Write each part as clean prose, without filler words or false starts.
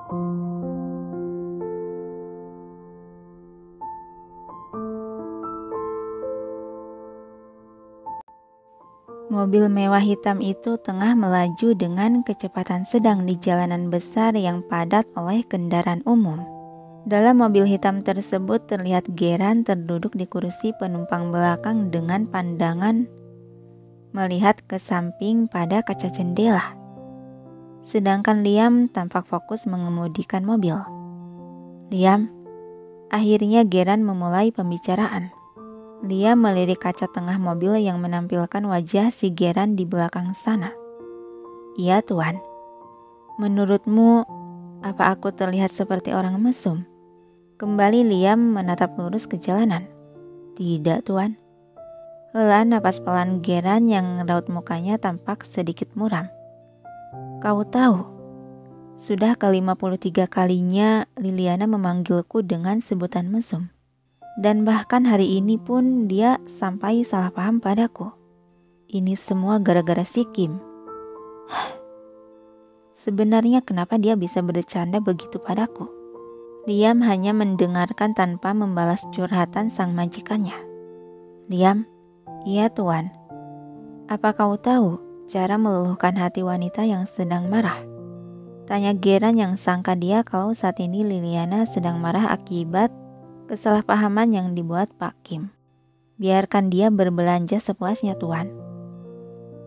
Mobil mewah hitam itu tengah melaju dengan kecepatan sedang di jalanan besar yang padat oleh kendaraan umum. Dalam mobil hitam tersebut terlihat Geran terduduk di kursi penumpang belakang dengan pandangan melihat ke samping pada kaca jendela. Sedangkan Liam tampak fokus mengemudikan mobil. "Liam," akhirnya Geran memulai pembicaraan. Liam melirik kaca tengah mobil yang menampilkan wajah si Geran di belakang sana. "Iya, Tuan. Menurutmu, apa aku terlihat seperti orang mesum?" Kembali Liam menatap lurus ke jalanan. "Tidak, Tuan." Hela napas pelan Geran yang raut mukanya tampak sedikit muram. "Kau tahu, sudah ke-53 kalinya Liliana memanggilku dengan sebutan mesum. Dan bahkan hari ini pun dia sampai salah paham padaku. Ini semua gara-gara si Kim." Sebenarnya kenapa dia bisa bercanda begitu padaku? Liam hanya mendengarkan tanpa membalas curhatan sang majikannya. "Liam," "Iya, Tuan." "Apa kau tahu cara meluluhkan hati wanita yang sedang marah?" Tanya Geran yang sangka dia kalau saat ini Liliana sedang marah akibat kesalahpahaman yang dibuat Pak Kim. "Biarkan dia berbelanja sepuasnya, Tuan."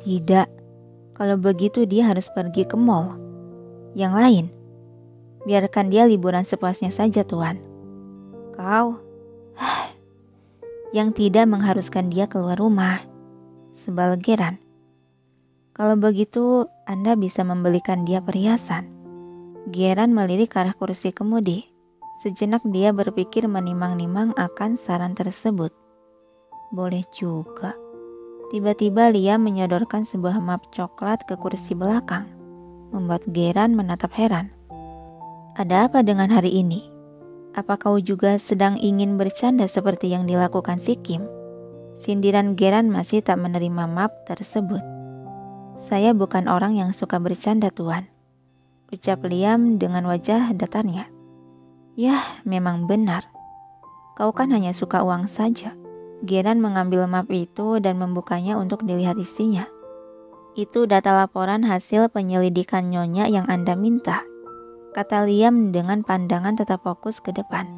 "Tidak, kalau begitu dia harus pergi ke mall." "Yang lain, biarkan dia liburan sepuasnya saja, Tuan." "Kau yang tidak mengharuskan dia keluar rumah," sebal Geran. "Kalau begitu, Anda bisa membelikan dia perhiasan." Geran melirik ke arah kursi kemudi. Sejenak dia berpikir menimang-nimang akan saran tersebut. Boleh juga. Tiba-tiba Liam menyodorkan sebuah map coklat ke kursi belakang, membuat Geran menatap heran. "Ada apa dengan hari ini? Apa kau juga sedang ingin bercanda seperti yang dilakukan si Kim?" Sindiran Geran masih tak menerima map tersebut. "Saya bukan orang yang suka bercanda, Tuan," ucap Liam dengan wajah datarnya. "Yah, memang benar. Kau kan hanya suka uang saja." Geran mengambil map itu dan membukanya untuk dilihat isinya. "Itu data laporan hasil penyelidikan Nyonya yang Anda minta," kata Liam dengan pandangan tetap fokus ke depan.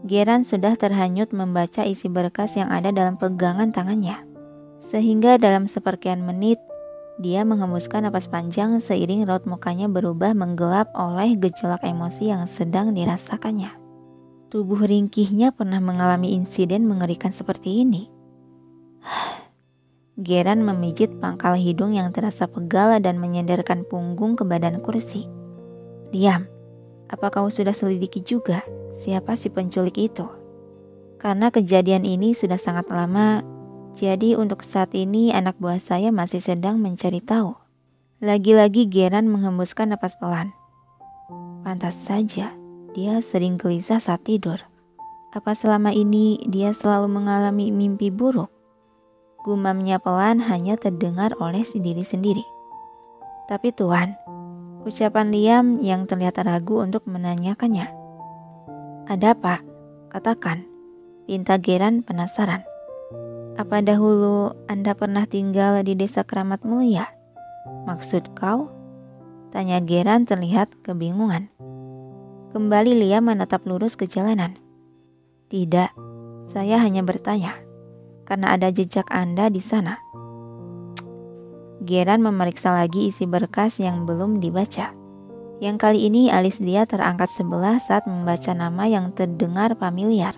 Geran sudah terhanyut membaca isi berkas yang ada dalam pegangan tangannya. Sehingga dalam seperkian menit, dia menghembuskan napas panjang seiring raut mukanya berubah menggelap oleh gejolak emosi yang sedang dirasakannya. Tubuh ringkihnya pernah mengalami insiden mengerikan seperti ini. Geran memijit pangkal hidung yang terasa pegal dan menyenderkan punggung ke badan kursi. "Liam, apa kau sudah selidiki juga siapa si penculik itu? Karena kejadian ini sudah sangat lama, jadi untuk saat ini anak buah saya masih sedang mencari tahu." Lagi-lagi Geran menghembuskan napas pelan. Pantas saja, dia sering gelisah saat tidur. Apa selama ini dia selalu mengalami mimpi buruk? Gumamnya pelan hanya terdengar oleh si diri sendiri. "Tapi Tuan," ucapan Liam yang terlihat ragu untuk menanyakannya. "Ada Pak, katakan," pinta Geran penasaran. "Apa dahulu Anda pernah tinggal di desa Keramat Mulia?" "Maksud kau?" tanya Geran terlihat kebingungan. Kembali Liam menatap lurus ke jalanan. "Tidak, saya hanya bertanya, karena ada jejak Anda di sana." Geran memeriksa lagi isi berkas yang belum dibaca. Yang kali ini alis dia terangkat sebelah saat membaca nama yang terdengar familiar.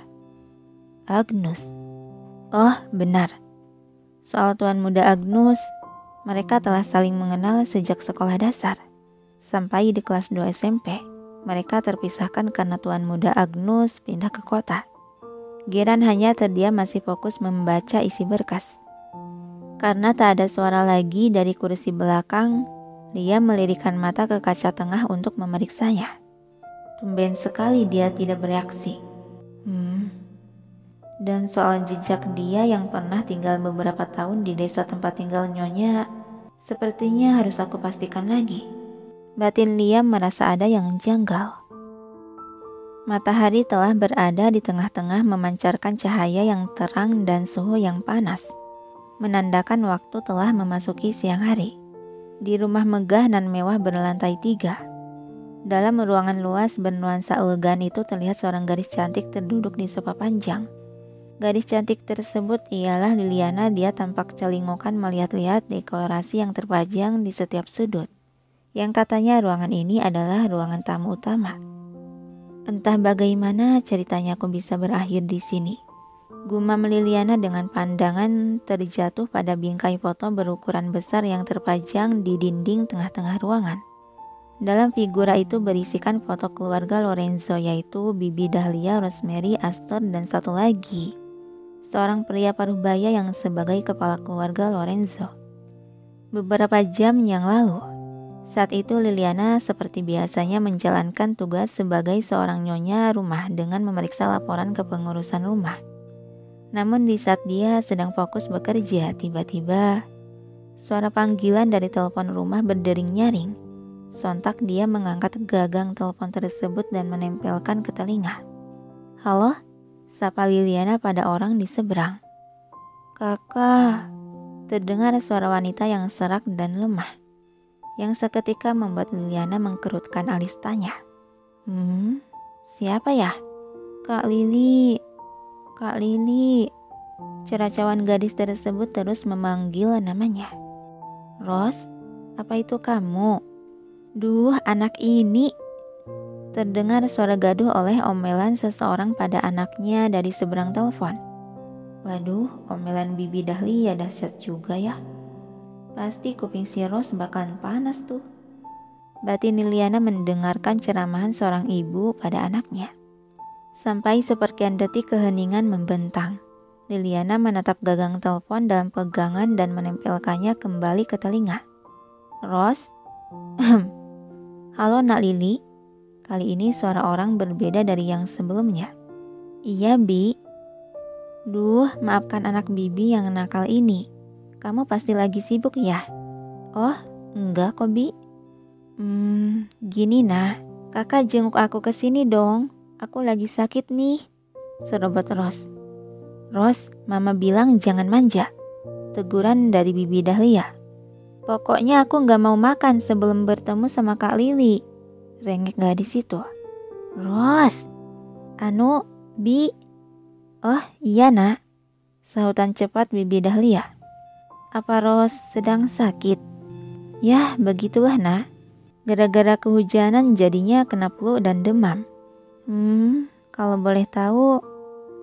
Agnus. Oh, benar. Soal Tuan Muda Agnus, mereka telah saling mengenal sejak sekolah dasar. Sampai di kelas 2 SMP, mereka terpisahkan karena Tuan Muda Agnus pindah ke kota. Geran hanya terdiam masih fokus membaca isi berkas. Karena tak ada suara lagi dari kursi belakang, Liam melirikkan mata ke kaca tengah untuk memeriksanya. Tumben sekali dia tidak bereaksi. Dan soal jejak dia yang pernah tinggal beberapa tahun di desa tempat tinggal Nyonya, sepertinya harus aku pastikan lagi. Batin Liam merasa ada yang janggal. Matahari telah berada di tengah-tengah memancarkan cahaya yang terang dan suhu yang panas, menandakan waktu telah memasuki siang hari. Di rumah megah dan mewah berlantai 3. Dalam ruangan luas bernuansa elegan itu terlihat seorang gadis cantik terduduk di sofa panjang. Gadis cantik tersebut ialah Liliana. Dia tampak celingukan melihat-lihat dekorasi yang terpajang di setiap sudut, yang katanya ruangan ini adalah ruangan tamu utama. Entah bagaimana ceritanya aku bisa berakhir di sini, gumam Liliana dengan pandangan terjatuh pada bingkai foto berukuran besar yang terpajang di dinding tengah-tengah ruangan. Dalam figura itu berisikan foto keluarga Lorenzo, yaitu Bibi Dahlia, Rosemary, Astor, dan satu lagi, seorang pria parubaya yang sebagai kepala keluarga Lorenzo. Beberapa jam yang lalu, saat itu Liliana seperti biasanya menjalankan tugas sebagai seorang nyonya rumah dengan memeriksa laporan kepengurusan rumah. Namun di saat dia sedang fokus bekerja, tiba-tiba suara panggilan dari telepon rumah berdering nyaring. Sontak dia mengangkat gagang telepon tersebut dan menempelkan ke telinga. "Halo?" sapa Liliana pada orang di seberang. "Kakak," terdengar suara wanita yang serak dan lemah, yang seketika membuat Liliana mengkerutkan alis tanya. Siapa ya?" Kak Lili." Ceracauan gadis tersebut terus memanggil namanya. "Ros, apa itu kamu?" "Duh, anak ini." Terdengar suara gaduh oleh omelan seseorang pada anaknya dari seberang telepon. Waduh, omelan Bibi Dahlia dahsyat juga ya. Pasti kuping si Ros bakalan panas tuh. Batin Liliana mendengarkan ceramahan seorang ibu pada anaknya. Sampai seperkian detik keheningan membentang. Liliana menatap gagang telepon dalam pegangan dan menempelkannya kembali ke telinga. "Ros?" "Halo Nak Lili." Kali ini suara orang berbeda dari yang sebelumnya. "Iya Bi." "Duh, maafkan anak Bibi yang nakal ini. Kamu pasti lagi sibuk ya?" "Oh, enggak kok Bi." Gini nah, kakak jenguk aku ke sini dong. Aku lagi sakit nih," serobot Ros. "Ros, mama bilang jangan manja," teguran dari Bibi Dahlia. "Pokoknya aku gak mau makan sebelum bertemu sama Kak Lili," rengek gadis itu. "Ros, Bi." "Oh iya nak," sahutan cepat Bibi Dahlia. "Apa Ros sedang sakit?" "Yah begitulah nak. Gara-gara kehujanan jadinya kena flu dan demam." Kalau boleh tahu,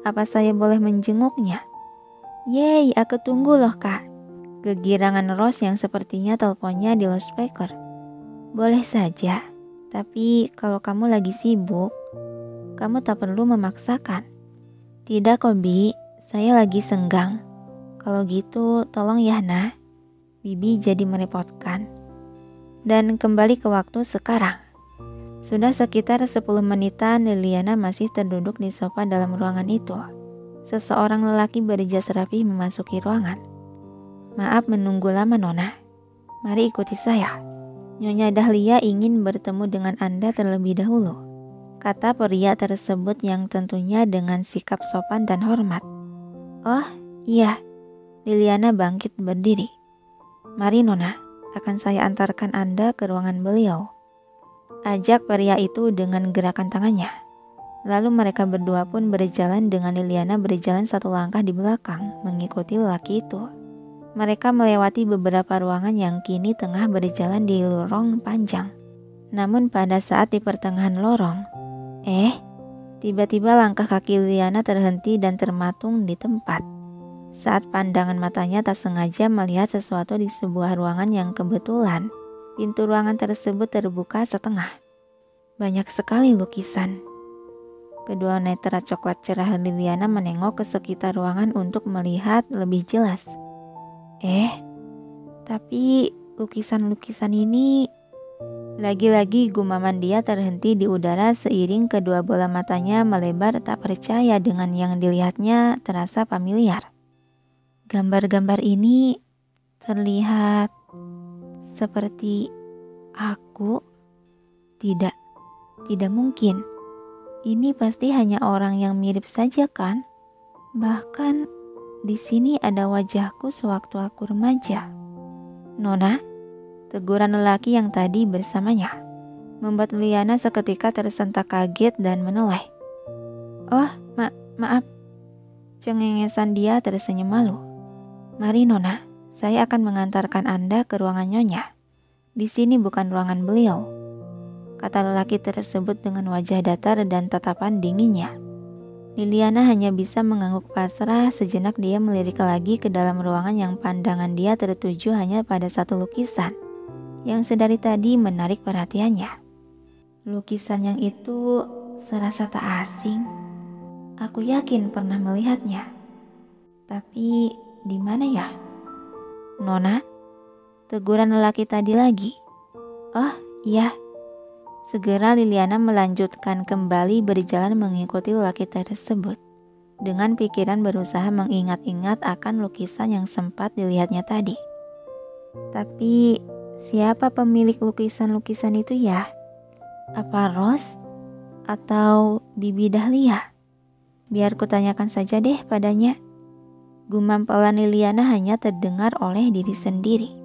apa saya boleh menjenguknya?" "Yeay, aku tunggu loh kak." Kegirangan Ros yang sepertinya teleponnya di loudspeaker. "Boleh saja, tapi kalau kamu lagi sibuk, kamu tak perlu memaksakan." "Tidak kok Bi, saya lagi senggang." "Kalau gitu tolong ya nah." Bibi jadi merepotkan. Dan kembali ke waktu sekarang. Sudah sekitar 10 menitan Liliana masih terduduk di sofa dalam ruangan itu. Seseorang lelaki berjas rapi memasuki ruangan. "Maaf menunggu lama Nona. Mari ikuti saya. Nyonya Dahlia ingin bertemu dengan Anda terlebih dahulu," kata pria tersebut yang tentunya dengan sikap sopan dan hormat. "Oh iya." Liliana bangkit berdiri. "Mari Nona, akan saya antarkan Anda ke ruangan beliau," ajak pria itu dengan gerakan tangannya. Lalu mereka berdua pun berjalan dengan Liliana berjalan satu langkah di belakang mengikuti lelaki itu. Mereka melewati beberapa ruangan yang kini tengah berjalan di lorong panjang. Namun pada saat di pertengahan lorong, tiba-tiba langkah kaki Liliana terhenti dan termatung di tempat. Saat pandangan matanya tak sengaja melihat sesuatu di sebuah ruangan yang kebetulan pintu ruangan tersebut terbuka setengah. Banyak sekali lukisan. Kedua netra coklat cerah Liliana menengok ke sekitar ruangan untuk melihat lebih jelas. Tapi lukisan-lukisan ini... Lagi-lagi gumaman dia terhenti di udara seiring kedua bola matanya melebar tak percaya dengan yang dilihatnya terasa familiar. Gambar-gambar ini terlihat seperti aku. Tidak, tidak mungkin. Ini pasti hanya orang yang mirip saja kan? Bahkan di sini ada wajahku sewaktu aku remaja. Nona, teguran lelaki yang tadi bersamanya membuat Liana seketika tersentak kaget dan menoleh. Oh, maaf. Cengengesan dia tersenyum malu. Mari Nona, saya akan mengantarkan Anda ke ruangan Nyonya. Di sini bukan ruangan beliau, kata lelaki tersebut dengan wajah datar dan tatapan dinginnya. Liliana hanya bisa mengangguk pasrah. Sejenak dia melirik lagi ke dalam ruangan yang pandangan dia tertuju hanya pada satu lukisan yang sedari tadi menarik perhatiannya. Lukisan yang itu serasa tak asing. Aku yakin pernah melihatnya. Tapi di mana ya? Nona, teguran lelaki tadi lagi. Oh, iya. Segera Liliana melanjutkan kembali berjalan mengikuti lelaki tersebut. Dengan pikiran berusaha mengingat-ingat akan lukisan yang sempat dilihatnya tadi. Tapi siapa pemilik lukisan-lukisan itu ya? Apa Rose? Atau Bibi Dahlia? Biar kutanyakan saja deh padanya. Gumam pelan Liliana hanya terdengar oleh diri sendiri.